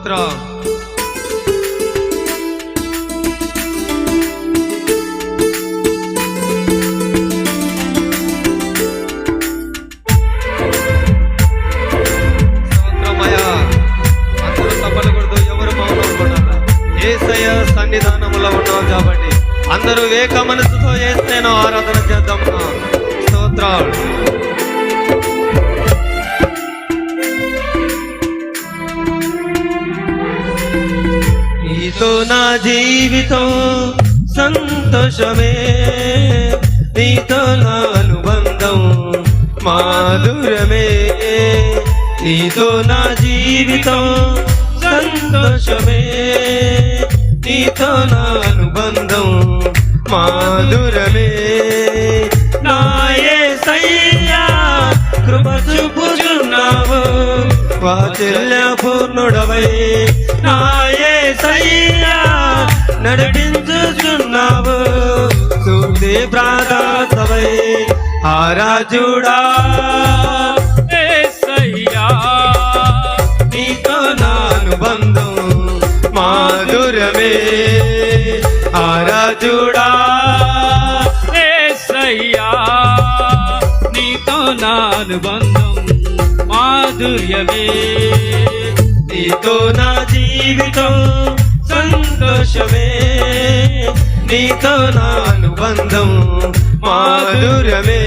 స్తోత్రం. యేసయ్య సన్నిధానములో ఉన్నాం కాబట్టి అందరూ ఏక మనసుతో యేసయ్యను ఆరాధన చేద్దాం. స్తోత్రాలు. నీతో నా జీవితం సంతోషమే, నీతో నా అనుబంధం మాధురమే, నీతో నా జీవితం సంతోషమే, నీతో నా అనుబంధం మాధురమే. నా యేసయ్యా కృప చూపుచున్నావు, వాత్సల్య పూర్ణుడవై. నా యేసయ్యా నడిపించుచున్నావు, స్తుతి ప్రాదాతవై. ఆరాజుడా యేసయ్యా, నీతో నా అనుబంధం మాధురమే. ఆరాజుడా యేసయ్యా, నీతో నా అనుబంధం మాధుర్యమే, నీతో నా జీవితం సంతోషమే, నీతో నా అనుబంధం మాధురమే.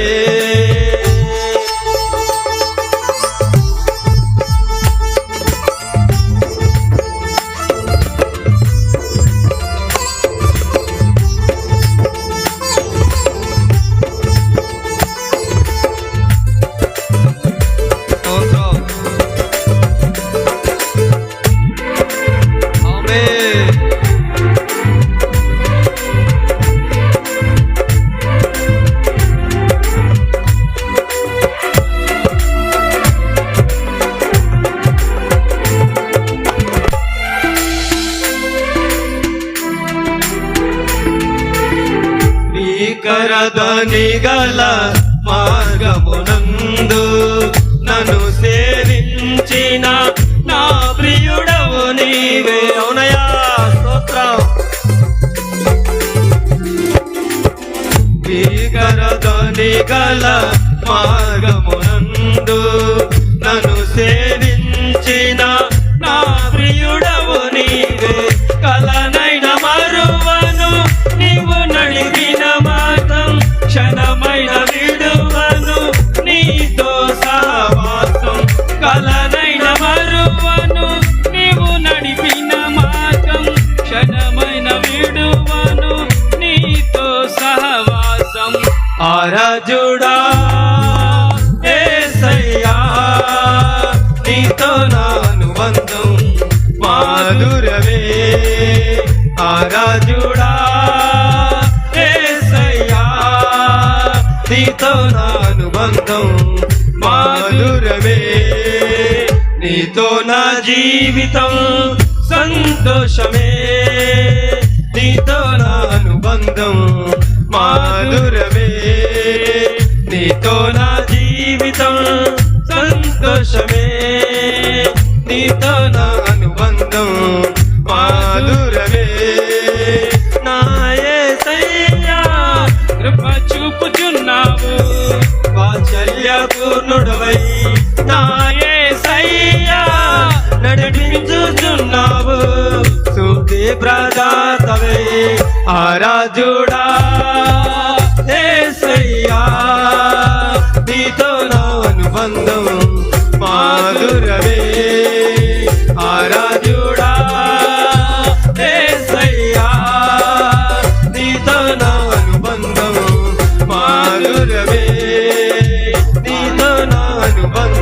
కరదని గల మార్గమునందు నన్ను సేవించిన నా ప్రియుడవు నీవే. అవునయా, స్తోత్రం. కరదని గల మార్గమునందు నన్ను సేవించిన నా ప్రియుడవు నీవే. కలనైన మరువను నీవు నడిపిన మార్గం, క్షణమైన విడువను నీతో సహవాసం. కలనైన మరువను నీవు నడిపిన మార్గం, క్షణమైన విడువను నీతో సహవాసం. ఆరాజుడా యేసయ్యా, నీతో నా అనుబంధం మాధురమే. ఆరాజుడా యేసయ్యా, నీతో నా అనుబంధం మాధురమే, నీతో నా జీవితం సంతోషమే, నీతో నా అనుబంధం మాధురమే, నీతో నా జీవితం సంతోషమే, నీతో నా అనుబంధం మాధురమే. నా యేసయ్యా కృప చూపుచున్నావు, వాత్సల్య పూర్ణుడవై. నా యేసయ్యా నడిపించుచున్నావు, స్తుతి ప్రదాతవై. ఆరాజుడా యేసయ్యా, నీతో నా అనుబంధం మాధురమే. ఆరాజుడా యేసయ్యా, నీతో నా అనుబంధం మాధురమే, నీతో నా అనుబంధం